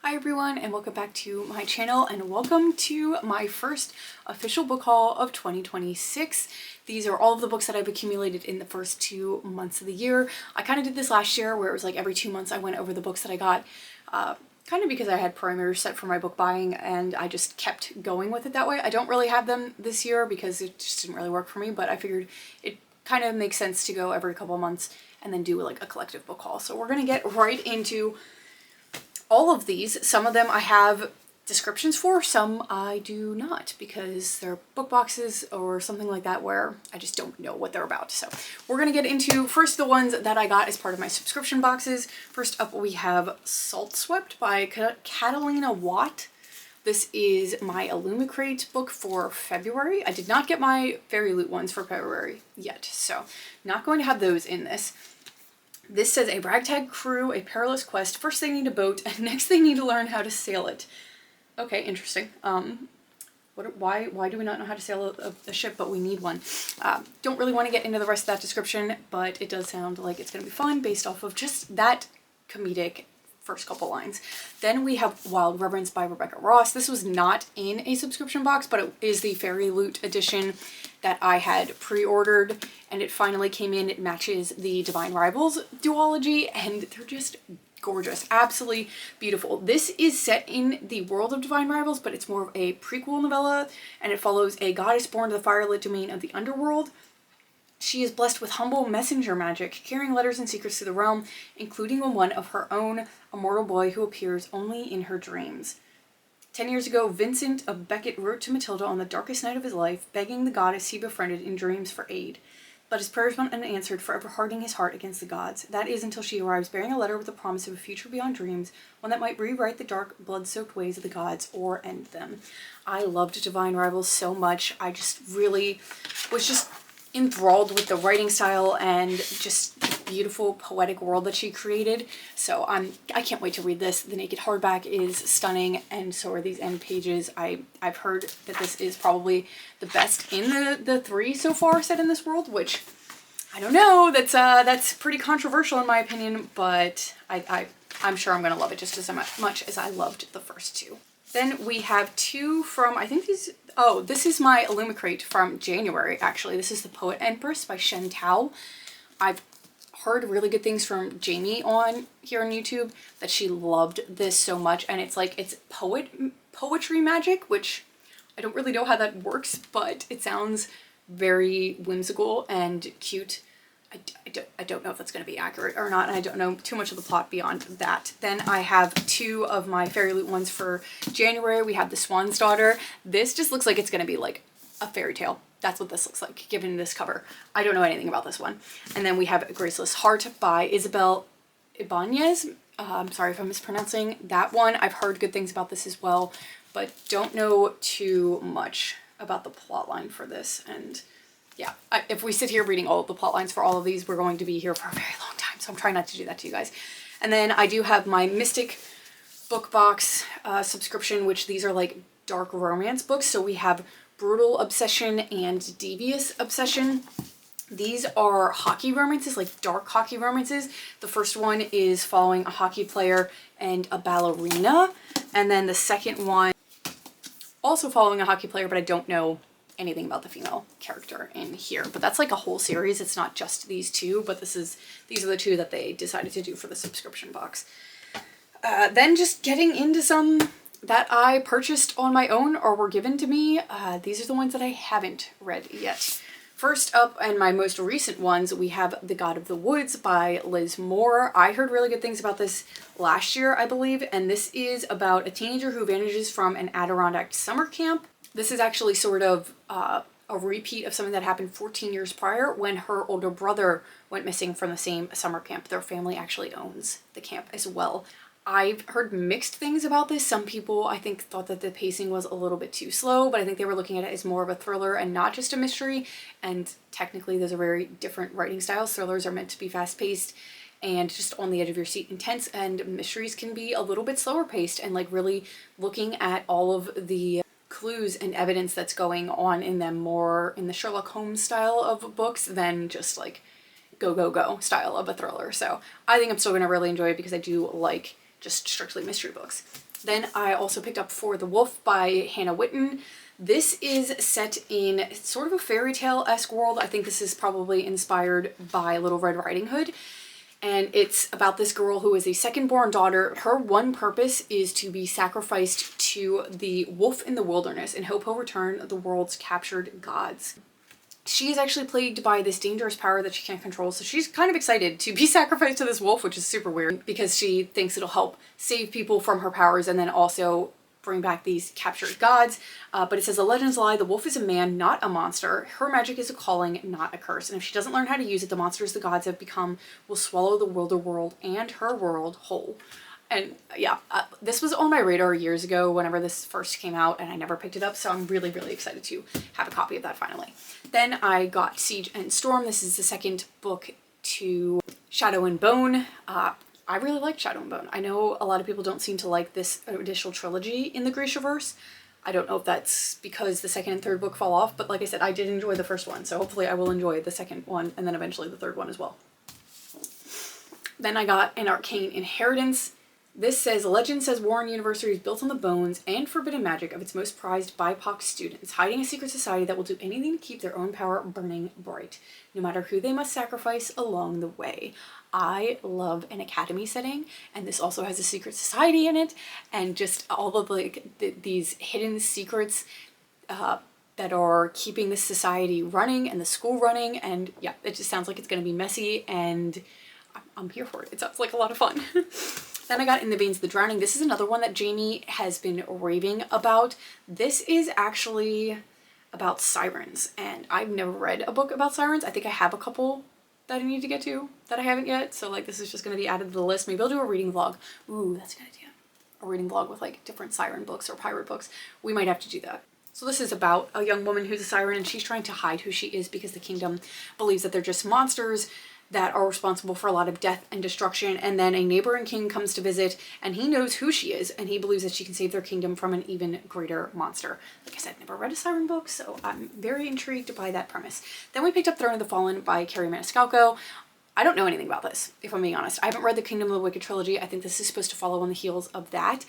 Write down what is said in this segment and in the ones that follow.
Hi everyone, and welcome back to my channel, and welcome to my first official book haul of 2026. These are all of the books that I've accumulated in the first 2 months of the year. I kind of did this last year where it was like every 2 months I went over the books that I got, kind of because I had parameters set for my book buying and I just kept going with it that way. I don't really have them this year because it just didn't really work for me, but I figured it kind of makes sense to go every couple of months and then do like a collective book haul. So we're gonna get right into all of these. Some of them I have descriptions for, some I do not, because they're book boxes or something like that where I just don't know what they're about. So we're gonna get into first the ones that I got as part of my subscription boxes. First up we have Salt Swept by Catalina Watt. This is my Illumicrate book for February. I did not get my Fairy Loot ones for February yet, so not going to have those in this. This says a ragtag crew, a perilous quest. First they need a boat, and next they need to learn how to sail it. Okay, interesting. Why do we not know how to sail a ship, but we need one? Don't really want to get into the rest of that description, but it does sound like it's going to be fun based off of just that comedic first couple lines. Then we have Wild Reverence by Rebecca Ross. This was not in a subscription box, but it is the Fairy Loot edition that I had pre-ordered, and it finally came in. It matches the Divine Rivals duology, and they're just gorgeous, absolutely beautiful. This is set in the world of Divine Rivals, but it's more of a prequel novella, and it follows a goddess born to the firelit domain of the underworld. She is blessed with humble messenger magic, carrying letters and secrets to the realm, including one of her own, a mortal boy who appears only in her dreams. 10 years ago, Vincent of Beckett wrote to Matilda on the darkest night of his life, begging the goddess he befriended in dreams for aid. But his prayers went unanswered, forever hardening his heart against the gods. That is until she arrives bearing a letter with the promise of a future beyond dreams, one that might rewrite the dark, blood-soaked ways of the gods or end them. I loved Divine Rivals so much. I just really was just enthralled with the writing style and just the beautiful poetic world that she created. So I can't wait to read this. The naked hardback is stunning, and so are these end pages. I've heard that this is probably the best in the three so far set in this world, which I don't know. That's pretty controversial in my opinion, but I'm sure I'm gonna love it just as much as I loved the first two. Then we have two from, I think these, oh, this is my Illumicrate from January, actually. This is The Poet Empress by Shen Tao. I've heard really good things from Jamie on here on YouTube, that she loved this so much, and it's like, it's poetry magic, which I don't really know how that works, but it sounds very whimsical and cute. I don't know if that's going to be accurate or not, and I don't know too much of the plot beyond that. Then I have two of my Fairy Loot ones for January. We have The Swan's Daughter. This just looks like it's going to be like a fairy tale. That's what this looks like, given this cover. I don't know anything about this one. And then we have Graceless Heart by Isabel Ibanez. I'm sorry if I'm mispronouncing that one. I've heard good things about this as well, but don't know too much about the plot line for this. And yeah, if we sit here reading all of the plot lines for all of these, we're going to be here for a very long time, so I'm trying not to do that to you guys. And then I do have my Mystic book box subscription, which these are like dark romance books. So we have Brutal Obsession and Devious Obsession. These are hockey romances, like dark hockey romances. The first one is following a hockey player and a ballerina. And then the second one, also following a hockey player, but I don't know anything about the female character in here. But that's like a whole series. It's not just these two, but these are the two that they decided to do for the subscription box. Then just getting into some that I purchased on my own or were given to me. These are the ones that I haven't read yet. First up, and my most recent ones, we have The God of the Woods by Liz Moore. I heard really good things about this last year, I believe, and this is about a teenager who vanishes from an Adirondack summer camp. This is actually sort of a repeat of something that happened 14 years prior when her older brother went missing from the same summer camp. Their family actually owns the camp as well. I've heard mixed things about this. Some people, I think, thought that the pacing was a little bit too slow, but I think they were looking at it as more of a thriller and not just a mystery. And technically, those are very different writing styles. Thrillers are meant to be fast-paced and just on the edge of your seat intense, and mysteries can be a little bit slower paced and like really looking at all of the clues and evidence that's going on in them, more in the Sherlock Holmes style of books than just like go, go, go style of a thriller. So I think I'm still going to really enjoy it because I do like just strictly mystery books. Then I also picked up For the Wolf by Hannah Witten. This is set in sort of a fairy tale-esque world. I think this is probably inspired by Little Red Riding Hood. And it's about this girl who is a second-born daughter. Her one purpose is to be sacrificed to the wolf in the wilderness and hope he'll return the world's captured gods. She is actually plagued by this dangerous power that she can't control, so she's kind of excited to be sacrificed to this wolf, which is super weird because she thinks it'll help save people from her powers and then also bring back these captured gods. But it says, the legends lie, the wolf is a man, not a monster. Her magic is a calling, not a curse. And if she doesn't learn how to use it, the monsters the gods have become will swallow the wilder world and her world whole. And yeah, this was on my radar years ago whenever this first came out, and I never picked it up, so I'm really, really excited to have a copy of that finally. Then I got Siege and Storm. This is the second book to Shadow and Bone. I really like Shadow and Bone. I know a lot of people don't seem to like this additional trilogy in the Grishaverse. I don't know if that's because the second and third book fall off, but like I said, I did enjoy the first one, so hopefully I will enjoy the second one and then eventually the third one as well. Then I got An Arcane Inheritance. This says, legend says Warren University is built on the bones and forbidden magic of its most prized BIPOC students, hiding a secret society that will do anything to keep their own power burning bright, no matter who they must sacrifice along the way. I love an academy setting, and this also has a secret society in it, and just all of like these hidden secrets that are keeping this society running and the school running, and yeah, it just sounds like it's going to be messy, and I'm here for it. It sounds like a lot of fun. Then I got In the Veins of the Drowning. This is another one that Jamie has been raving about. This is actually about sirens, and I've never read a book about sirens. I think I have a couple that I need to get to that I haven't yet, so like this is just going to be added to the list. Maybe I'll do a reading vlog. Ooh, that's a good idea. A reading vlog with like different siren books or pirate books. We might have to do that. So this is about a young woman who's a siren, and she's trying to hide who she is because the kingdom believes that they're just monsters that are responsible for a lot of death and destruction. And then a neighboring king comes to visit, and he knows who she is, and he believes that she can save their kingdom from an even greater monster. Like I said, never read a siren book, so I'm very intrigued by that premise. Then we picked up Throne of the Fallen by Carrie Maniscalco. I don't know anything about this, if I'm being honest. I haven't read the Kingdom of the Wicked trilogy. I think this is supposed to follow on the heels of that.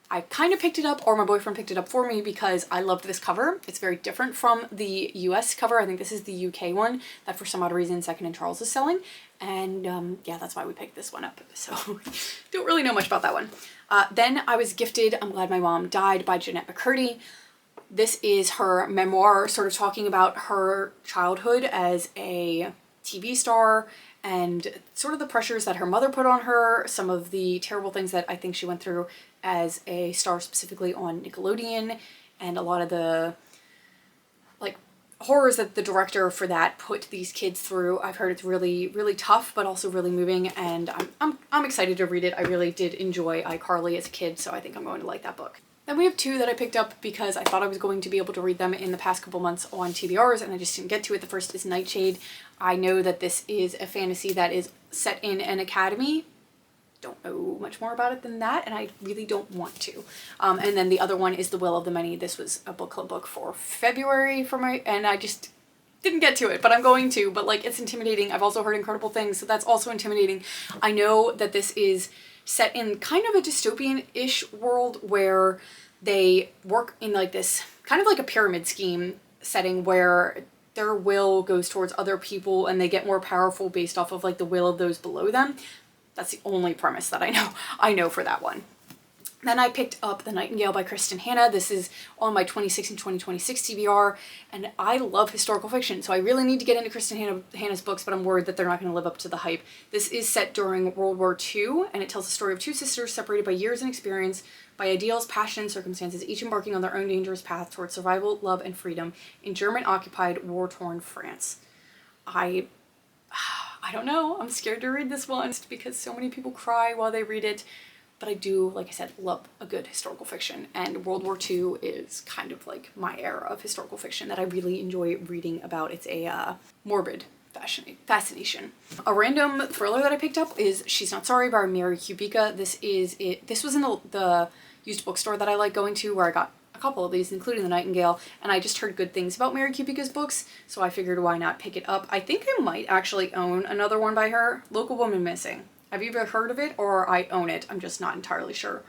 I kind of picked it up, or my boyfriend picked it up for me because I loved this cover. It's very different from the US cover. I think this is the UK one that for some odd reason Second and Charles is selling. And yeah, that's why we picked this one up. So don't really know much about that one. Then I was gifted I'm Glad My Mom Died by Jeanette McCurdy. This is her memoir, sort of talking about her childhood as a TV star and sort of the pressures that her mother put on her, some of the terrible things that I think she went through as a star, specifically on Nickelodeon, and a lot of the like horrors that the director for that put these kids through. I've heard it's really, really tough, but also really moving, and I'm excited to read it. I really did enjoy iCarly as a kid, so I think I'm going to like that book. Then we have two that I picked up because I thought I was going to be able to read them in the past couple months on TBRs, and I just didn't get to it. The first is Nightshade. I know that this is a fantasy that is set in an academy. Don't know much more about it than that, and I really don't want to. And then the other one is The Will of the Many. This was a book club book for February for my, and I just didn't get to it, but I'm going to. But like, it's intimidating. I've also heard incredible things, so that's also intimidating. I know that this is set in kind of a dystopian-ish world where they work in like this kind of like a pyramid scheme setting where their will goes towards other people and they get more powerful based off of like the will of those below them. That's the only premise that I know for that one. Then I picked up The Nightingale by Kristen Hanna. This is on my 26 and 2026 TBR, and I love historical fiction, so I really need to get into Kristen Hanna's books, but I'm worried that they're not going to live up to the hype. This is set during World War II, and it tells the story of two sisters separated by years and experience, by ideals, passion, and circumstances, each embarking on their own dangerous path towards survival, love, and freedom in German-occupied, war-torn France. I don't know. I'm scared to read this one because so many people cry while they read it. But I do, like I said, love a good historical fiction. And World War II is kind of like my era of historical fiction that I really enjoy reading about. It's a morbid fascination. A random thriller that I picked up is She's Not Sorry by Mary Kubica. This was in the used bookstore that I like going to, where I got a couple of these, including The Nightingale, and I just heard good things about Mary Kubica's books, so I figured why not pick it up. I think I might actually own another one by her, Local Woman Missing. have you ever heard of it? Or I own it. I'm just not entirely sure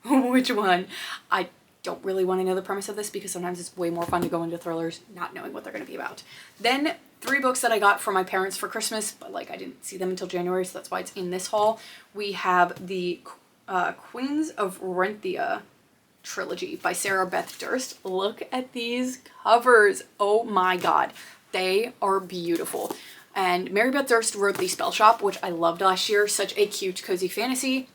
which one. I don't really want to know the premise of this because sometimes it's way more fun to go into thrillers not knowing what they're going to be about. Then 3 books that I got from my parents for Christmas, but like I didn't see them until January, so that's why it's in this haul. We have the Queens of Renthia trilogy by Sarah Beth Durst. Look at these covers. Oh my god. They are beautiful. And Mary Beth Durst wrote The Spell Shop, which I loved last year. Such a cute, cozy fantasy.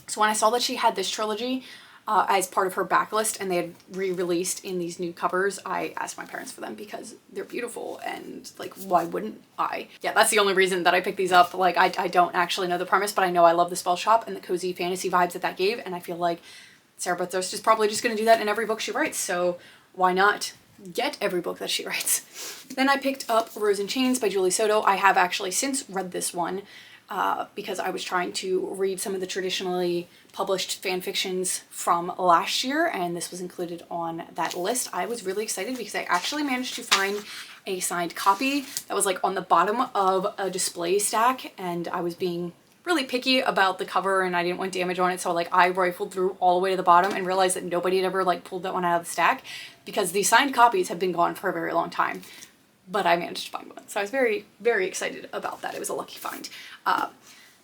So when I saw that she had this trilogy as part of her backlist and they had re-released in these new covers, I asked my parents for them because they're beautiful and like, why wouldn't I? Yeah, that's the only reason that I picked these up. Like, I don't actually know the premise, but I know I love The Spell Shop and the cozy fantasy vibes that gave, and I feel like Sarah Beth Durst is probably just going to do that in every book she writes, so why not get every book that she writes? Then I picked up Rose in Chains by Julie Soto. I have actually since read this one because I was trying to read some of the traditionally published fan fictions from last year, and this was included on that list. I was really excited because I actually managed to find a signed copy that was like on the bottom of a display stack, and I was being really picky about the cover and I didn't want damage on it, so like I rifled through all the way to the bottom and realized that nobody had ever like pulled that one out of the stack because the signed copies have been gone for a very long time, but I managed to find one, so I was very, very excited about that. It was a lucky find.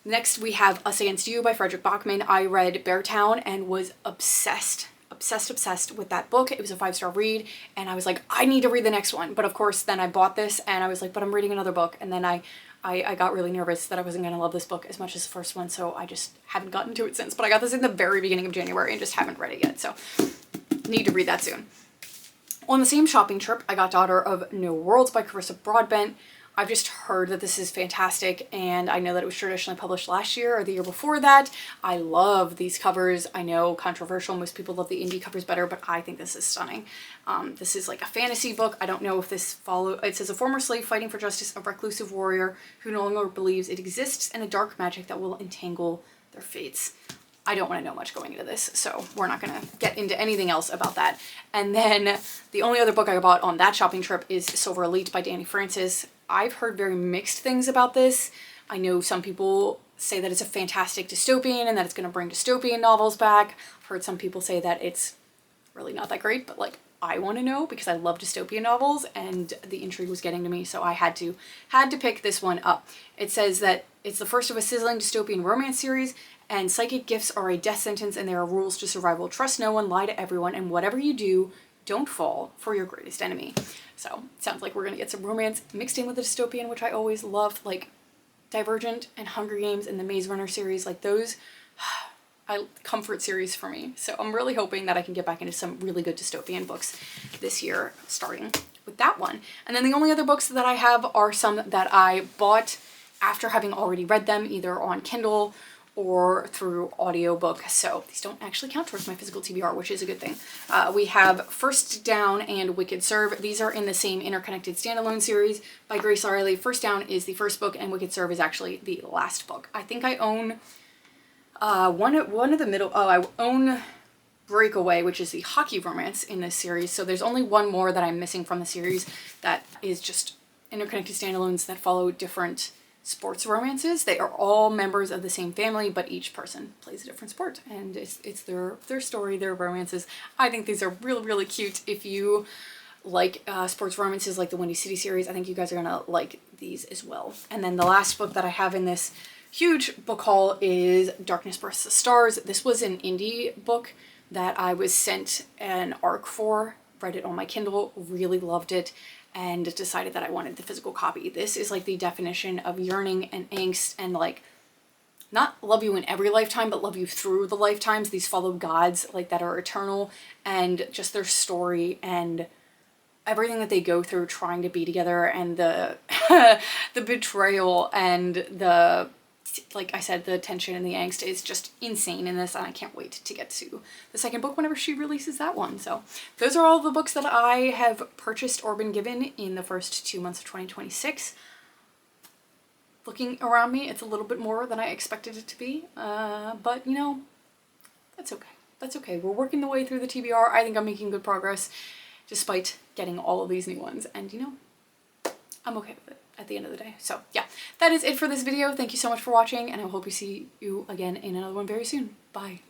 Next we have Us Against You by Frederick Bachman. I read Beartown and was obsessed with that book. It was a 5-star read and I was like, I need to read the next one, but of course then I bought this and I was like, but I'm reading another book, and then I got really nervous that I wasn't going to love this book as much as the first one, so I just haven't gotten to it since. But I got this in the very beginning of January and just haven't read it yet, so need to read that soon. On the same shopping trip, I got Daughter of No Worlds by Carissa Broadbent. I've just heard that this is fantastic, and I know that it was traditionally published last year or the year before that. I love these covers. I know, controversial, most people love the indie covers better, but I think this is stunning. This is like a fantasy book. I don't know if this it says a former slave fighting for justice, a reclusive warrior who no longer believes it exists, and a dark magic that will entangle their fates. I don't want to know much going into this, so we're not going to get into anything else about that. And then the only other book I bought on that shopping trip is Silver Elite by Danny Francis. I've heard very mixed things about this. I know some people say that it's a fantastic dystopian and that it's going to bring dystopian novels back. I've heard some people say that it's really not that great, but like, I want to know because I love dystopian novels and the intrigue was getting to me, so I had to pick this one up. It says that it's the first of a sizzling dystopian romance series, and psychic gifts are a death sentence and there are rules to survival. Trust no one, lie to everyone, and whatever you do, don't fall for your greatest enemy. So it sounds like we're gonna get some romance mixed in with the dystopian, which I always loved, like Divergent and Hunger Games and the Maze Runner series, like those comfort series for me. So I'm really hoping that I can get back into some really good dystopian books this year, starting with that one. And then the only other books that I have are some that I bought after having already read them, either on Kindle or through audiobook, so these don't actually count towards my physical TBR, which is a good thing. We have First Down and Wicked Serve. These are in the same interconnected standalone series by Grace Riley. First Down is the first book and Wicked Serve is actually the last book. I think I own one of the middle, I own Breakaway, which is the hockey romance in this series, so there's only one more that I'm missing from the series that is just interconnected standalones that follow different sports romances. They are all members of the same family, but each person plays a different sport, and it's their story, their romances. I think these are really, really cute. If you like sports romances like the Windy City series, I think you guys are gonna like these as well. And then the last book that I have in this huge book haul is Darkness Bursts the Stars. This was an indie book that I was sent an ARC for, read it on my Kindle, really loved it, and decided that I wanted the physical copy. This is like the definition of yearning and angst and like, not love you in every lifetime, but love you through the lifetimes. These follow gods like that are eternal, and just their story and everything that they go through trying to be together, and the the betrayal and the, like I said, the tension and the angst is just insane in this, and I can't wait to get to the second book whenever she releases that one. So those are all the books that I have purchased or been given in the first 2 months of 2026. Looking around me, it's a little bit more than I expected it to be, but you know, that's okay. That's okay. We're working the way through the TBR. I think I'm making good progress despite getting all of these new ones, and you know, I'm okay with it. at the end of the day. So yeah, that is it for this video. Thank you so much for watching, and I hope you see you again in another one very soon. Bye.